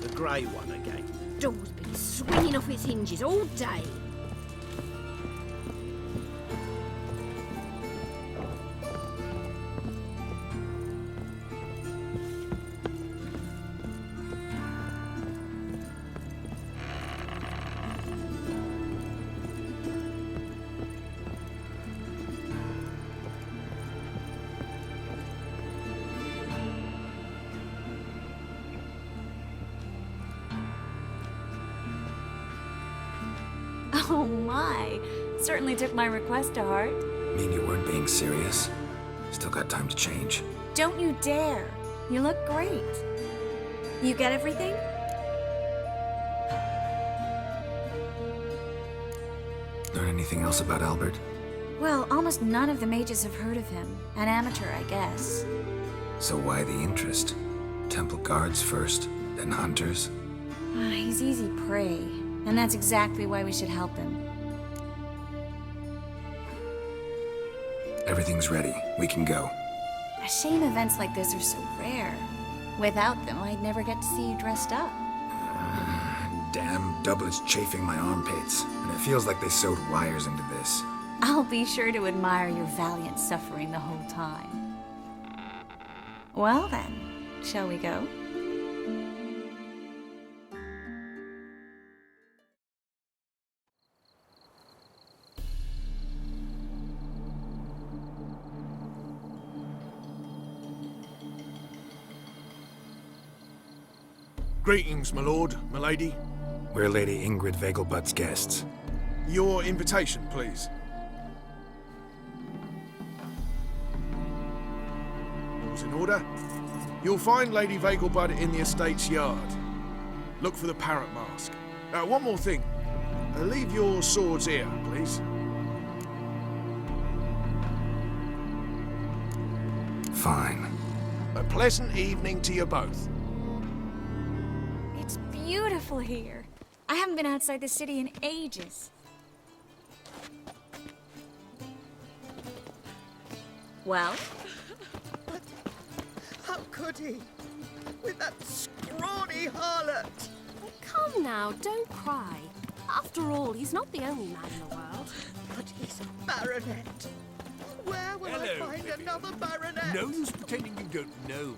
The grey one again. Door's been swinging off its hinges all day. Oh my, certainly took my request to heart. Mean you weren't being serious? Still got time to change. Don't you dare. You look great. You get everything? Learn anything else about Albert? Well, almost none of the mages have heard of him. An amateur, I guess. So why the interest? Temple guards first, then hunters? He's easy prey, and that's exactly why we should help him. Everything's ready. We can go. A shame events like this are so rare. Without them, I'd never get to see you dressed up. Damn doublets chafing my armpits. And it feels like they sewed wires into this. I'll be sure to admire your valiant suffering the whole time. Well then, shall we go? Greetings, my lord, my lady. We're Lady Ingrid Vegelbud's guests. Your invitation, please. All's in order. You'll find Lady Vegelbud in the estate's yard. Look for the parrot mask. One more thing. Leave your swords here, please. Fine. A pleasant evening to you both. It's beautiful here. I haven't been outside the city in ages. Well? How could he? With that scrawny harlot! Come now, don't cry. After all, he's not the only man in the world. But he's a baronet. Where will I find another baronet? No use pretending you don't know me.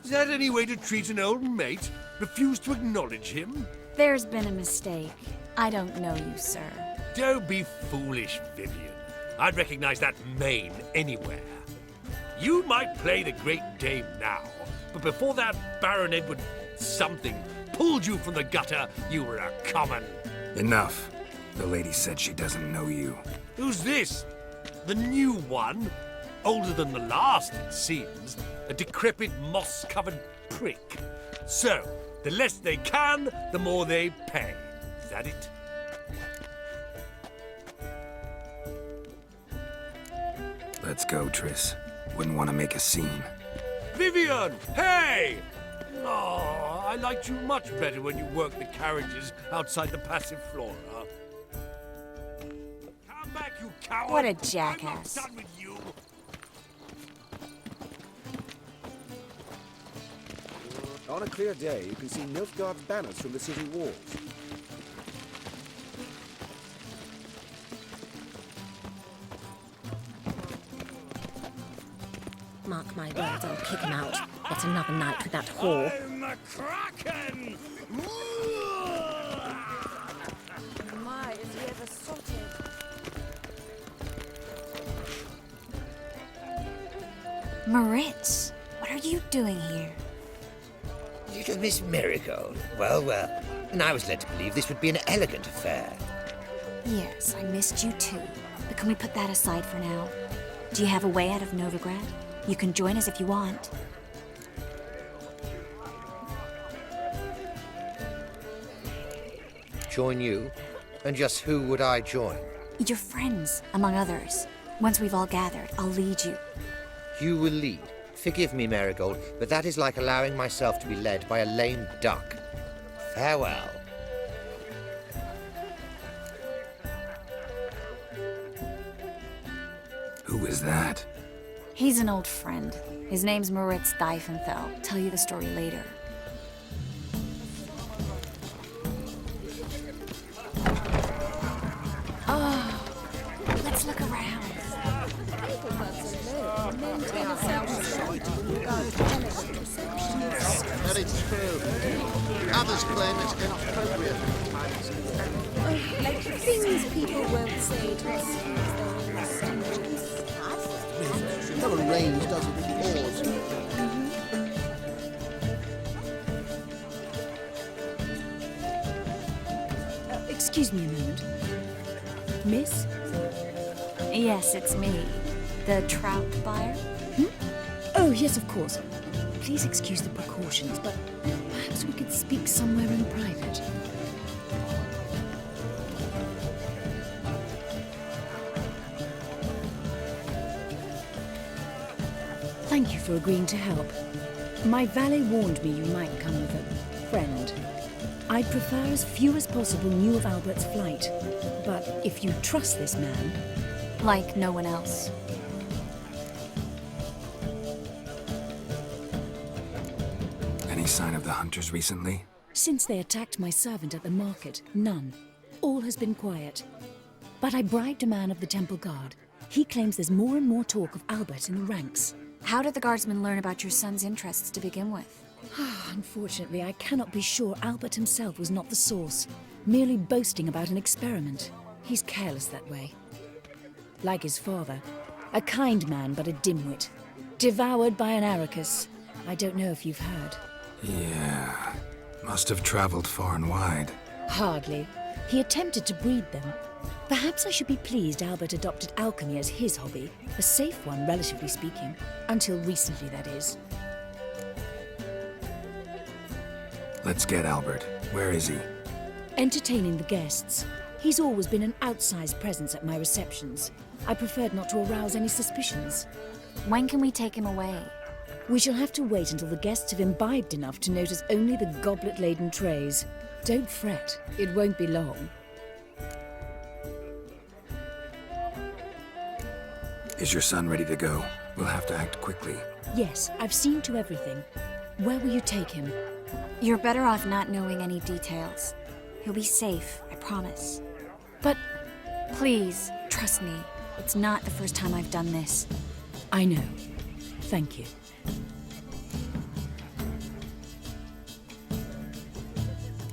Is that any way to treat an old mate? Refuse to acknowledge him? There's been a mistake. I don't know you, sir. Don't be foolish, Vivian. I'd recognize that mane anywhere. You might play the great dame now, but before that Baron Edward something pulled you from the gutter, you were a common. Enough. The lady said she doesn't know you. Who's this? The new one? Older than the last, it seems. A decrepit, moss-covered prick. So, the less they can, the more they pay. Is that it? Let's go, Triss. Wouldn't want to make a scene. Vivian! Hey! Oh, I liked you much better when you worked the carriages outside the passive flora. Come back, you coward! What a jackass. I'm not done with you. On a clear day, you can see Nilfgaard's banners from the city walls. Mark my words, I'll kick him out. Yet another night with that whore. I'm a kraken! My, is he ever sorted? Moritz, what are you doing here? Little Miss Marigold. Well, well. And I was led to believe this would be an elegant affair. Yes, I missed you too. But can we put that aside for now? Do you have a way out of Novigrad? You can join us if you want. Join you? And just who would I join? Your friends, among others. Once we've all gathered, I'll lead you. You will lead. Forgive me, Marigold, but that is like allowing myself to be led by a lame duck. Farewell. Who is that? He's an old friend. His name's Moritz. Tell you the story later. Oh, let's look around. That is true. Others claim it's inappropriate. Like things people won't say to us. Never rains, does it? Pours. Excuse me a moment. Miss? Yes, it's me. The trout buyer? Oh, yes, of course. Please excuse the precautions, but perhaps we could speak somewhere in private. Thank you for agreeing to help. My valet warned me you might come with a friend. I'd prefer as few as possible knew of Albert's flight. But if you trust this man... Like no one else. Any sign of the hunters recently? Since they attacked my servant at the market, none. All has been quiet. But I bribed a man of the Temple Guard. He claims there's more and more talk of Albert in the ranks. How did the guardsmen learn about your son's interests to begin with? Unfortunately, I cannot be sure Albert himself was not the source, merely boasting about an experiment. He's careless that way. Like his father, a kind man but a dimwit. Devoured by an Arachus. I don't know if you've heard. Yeah. Must have traveled far and wide. Hardly. He attempted to breed them. Perhaps I should be pleased Albert adopted alchemy as his hobby. A safe one, relatively speaking. Until recently, that is. Let's get Albert. Where is he? Entertaining the guests. He's always been an outsized presence at my receptions. I preferred not to arouse any suspicions. When can we take him away? We shall have to wait until the guests have imbibed enough to notice only the goblet-laden trays. Don't fret, it won't be long. Is your son ready to go? We'll have to act quickly. Yes, I've seen to everything. Where will you take him? You're better off not knowing any details. He'll be safe, I promise. But... Please, trust me. It's not the first time I've done this. I know. Thank you.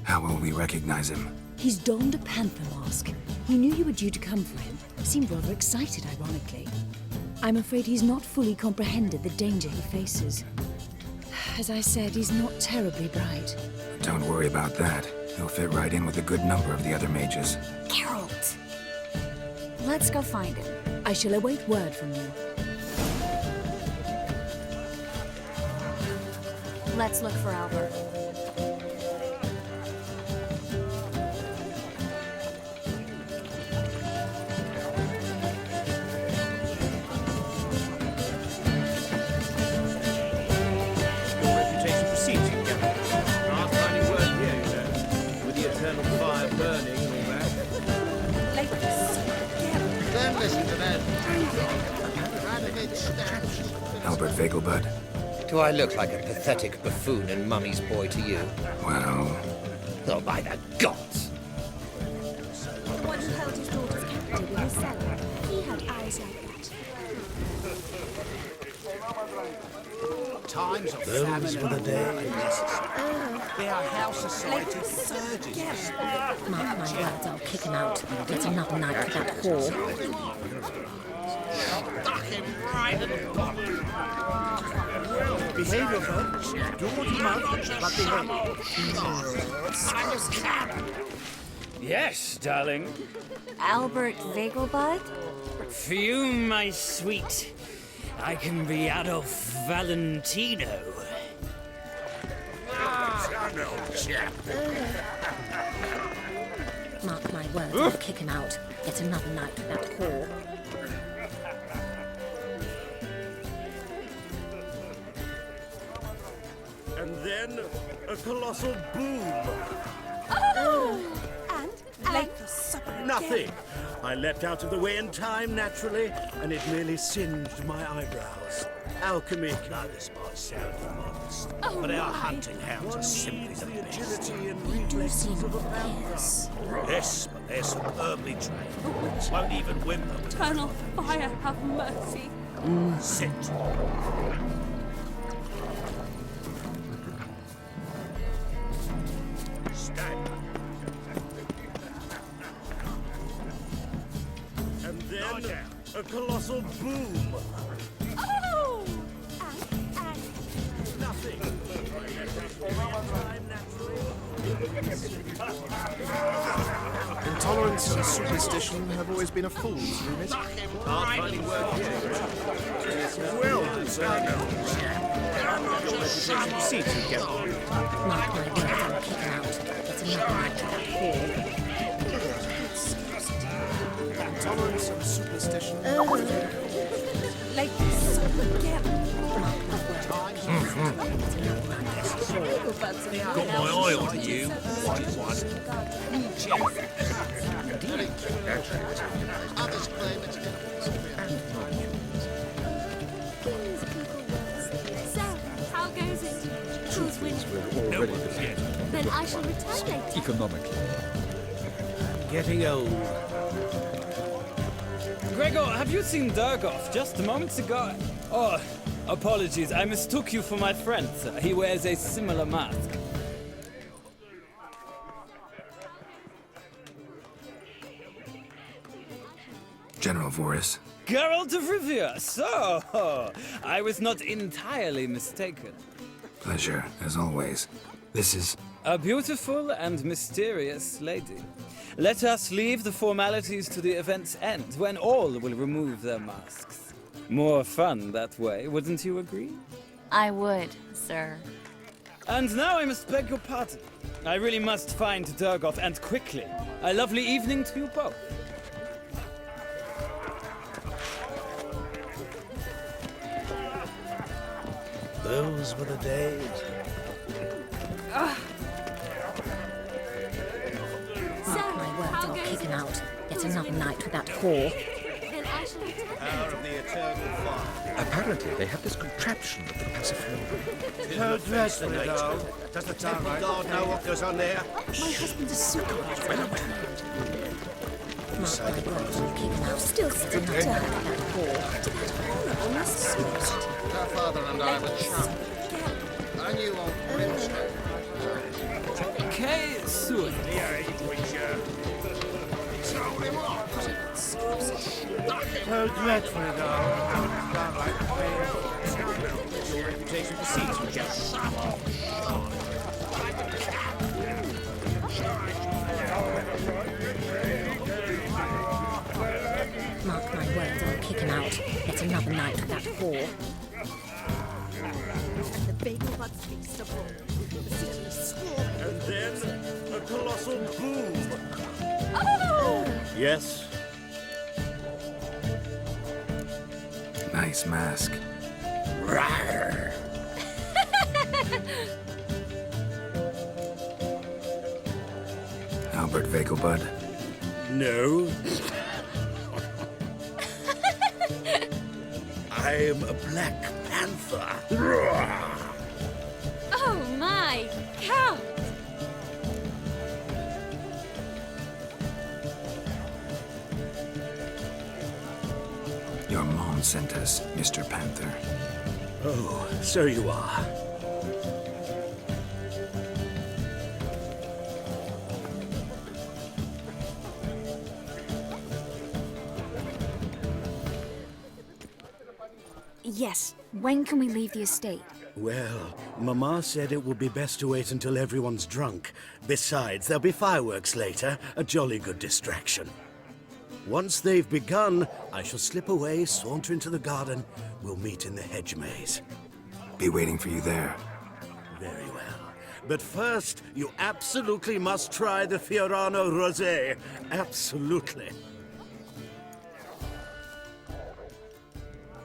How will we recognize him? He's donned a panther mask. He knew you were due to come for him. Seemed rather excited, ironically. I'm afraid he's not fully comprehended the danger he faces. As I said, he's not terribly bright. Don't worry about that. He'll fit right in with a good number of the other mages. Geralt! Let's go find him. I shall await word from you. Let's look for Albert. Albert Vegelbud? Do I look like a pathetic buffoon and Mummy's boy to you? Well... Oh, by the gods! The one who held his daughter's captive in his cellar. He had eyes like that. Times of famine for the day. They are how society surges. Mark my words, I'll kick him out. Get another night with that whore. Stuck him right in the bottom. Behave yourself. Do what you must, but behave. Yes, darling. Albert Vegelbud? For you, my sweet, I can be Adolf Valentino. Mark my words, I'll kick him out. Get another night with that whore. And then a colossal boom. And like the supper Nothing. I leapt out of the way in time, naturally, and it merely singed my eyebrows. Alchemy. Now this might sound modest, Oh, but our my. hunting hounds are simply the the best. agility and reflexes of a Yes. Yes, but they're superbly trained. Won't even whimper. Turn off fire, have mercy. Sit. Stand. And then a colossal boom. Oh! Nothing. Time, naturally. Intolerance and superstition have always been a fool's remit. Hard finding work here. Well deserved. Your reputation precedes you, get on. Mark my words, I'll kick him out. It's another night to that hall. Intolerance and superstition. Ladies, get Got my eye on you, white one. Others claim it's So, how goes it? Who's winning? No one's yet. Then I shall return later. Economically. getting old. Gregor, have you seen Durgoff just moments ago? Oh, apologies. I mistook you for my friend, sir. He wears a similar mask. General Voris. Geralt of Rivia. So, I was not entirely mistaken. Pleasure, as always. This is... A beautiful and mysterious lady. Let us leave the formalities to the event's end, when all will remove their masks. More fun that way, wouldn't you agree? I would, sir. And now I must beg your pardon. I really must find Durgoff, and quickly. A lovely evening to you both. Those were the days. Mark my words, I'll kick him out. Yet another night with that whore. Then I shall return. Power of the eternal fire. Apparently, they have this contraption that can pacify. How dreadful, though. Does the temple guard know what goes on there? My husband is supervised. Mark my words, I'll kick him out. Still sitting up to her, that whore. To that horrible Miss Vegebuld. Her father and I were chum. I knew on Brimstone. Okay, soon. How dreadful, though. Your reputation precedes you, General. Mark my words, I'll kick him out. Yet another night with that whore. The Vegelbud's feast of all. The city is swarming. And then a colossal boom. Oh! Yes. Nice mask. Rawr. Albert Vegelbud. No. I am a Black Panther. Rawr. Oh my! Count! Your mom sent us, Mr. Panther. Oh, so you are. Yes. When can we leave the estate? Well, Mama said it would be best to wait until everyone's drunk. Besides, there'll be fireworks later, a jolly good distraction. Once they've begun, I shall slip away, saunter into the garden. We'll meet in the hedge maze. Be waiting for you there. Very well. But first, you absolutely must try the Fiorano Rosé. Absolutely.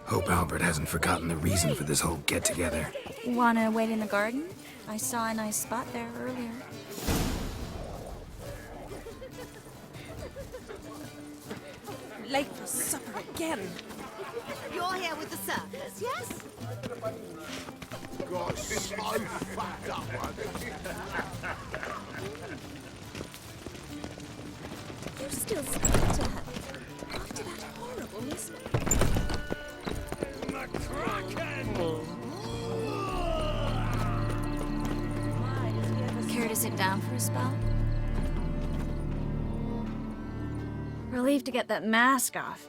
Hope Albert hasn't forgotten the reason for this whole get-together. Wanna wait in the garden? I saw a nice spot there earlier. late for supper again. You're here with the circus, yes? Got so fucked up one. You still speak to her after that horrible mistake. Care to sit down for a spell? Relieved to get that mask off,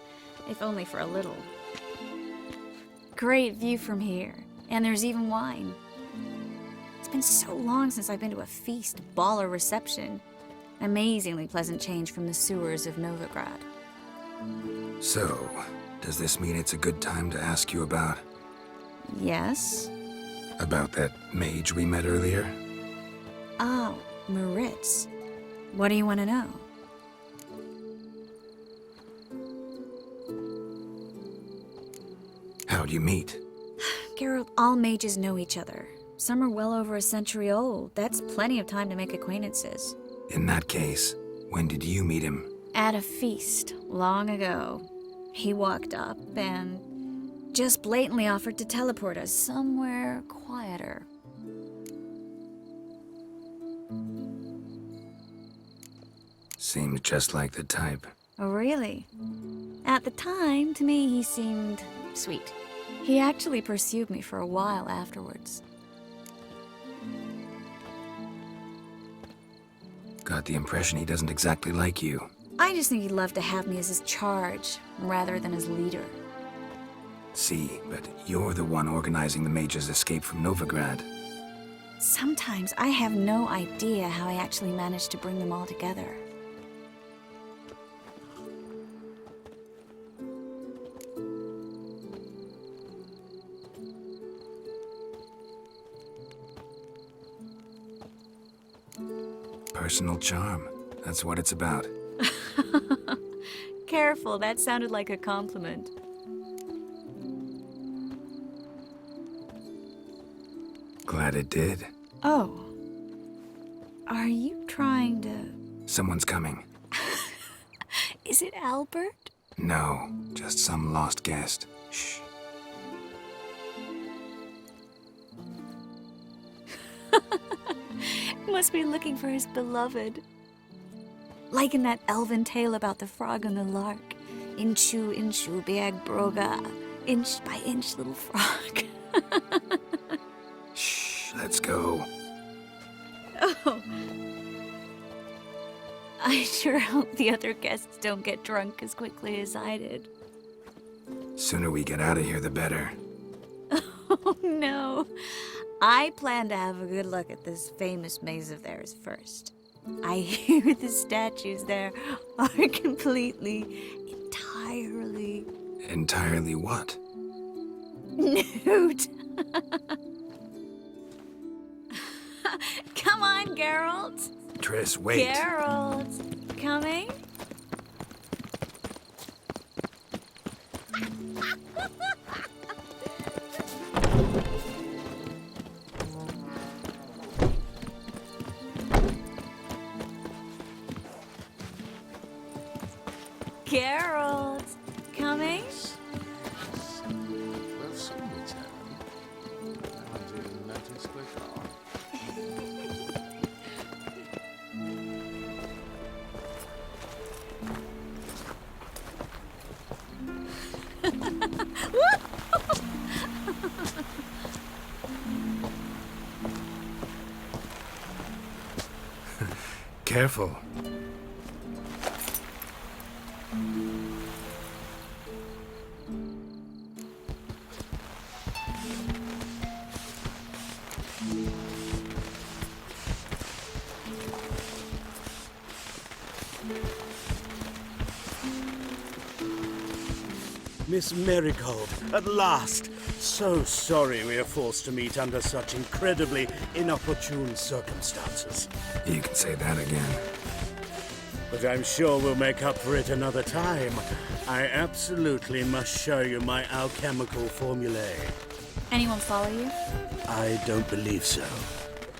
if only for a little. Great view from here, and there's even wine. It's been so long since I've been to a feast, ball, or reception. Amazingly pleasant change from the sewers of Novigrad. So, does this mean it's a good time to ask you about? Yes? About that mage we met earlier? Oh, Moritz. What do you want to know? How'd you meet? Geralt, all mages know each other. Some are well over a century old. That's plenty of time to make acquaintances. In that case, when did you meet him? At a feast, long ago. He walked up and just blatantly offered to teleport us somewhere quieter. Seemed just like the type. Oh, really? At the time, to me, he seemed sweet. He actually pursued me for a while afterwards. Got the impression he doesn't exactly like you. I just think he'd love to have me as his charge, rather than his leader. See, but you're the one organizing the mage's escape from Novigrad. Sometimes I have no idea how I actually managed to bring them all together. Personal charm. That's what it's about. Careful, that sounded like a compliment. Glad it did. Oh. Are you trying to... Someone's coming. Is it Albert? No, just some lost guest. Shh. Must be looking for his beloved. Like in that elven tale about the frog and the lark. Inchu, inchu, beag broga. Inch by inch, little frog. Shh, let's go. Oh. I sure hope the other guests don't get drunk as quickly as I did. Sooner we get out of here, the better. Oh, no. I plan to have a good look at this famous maze of theirs first. I hear the statues there are completely, entirely... Entirely what? Nude. Come on, Geralt. Triss, wait. Geralt, coming? Geralt, coming? Well, some return. I didn't notice before. Careful. Miss Vegebuld, at last! So sorry we are forced to meet under such incredibly inopportune circumstances. You can say that again. But I'm sure we'll make up for it another time. I absolutely must show you my alchemical formulae. Anyone follow you? I don't believe so.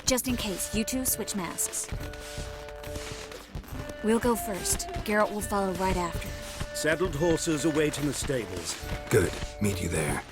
Just in case, you two switch masks. We'll go first. Geralt will follow right after. Saddled horses await in the stables. Good. Meet you there.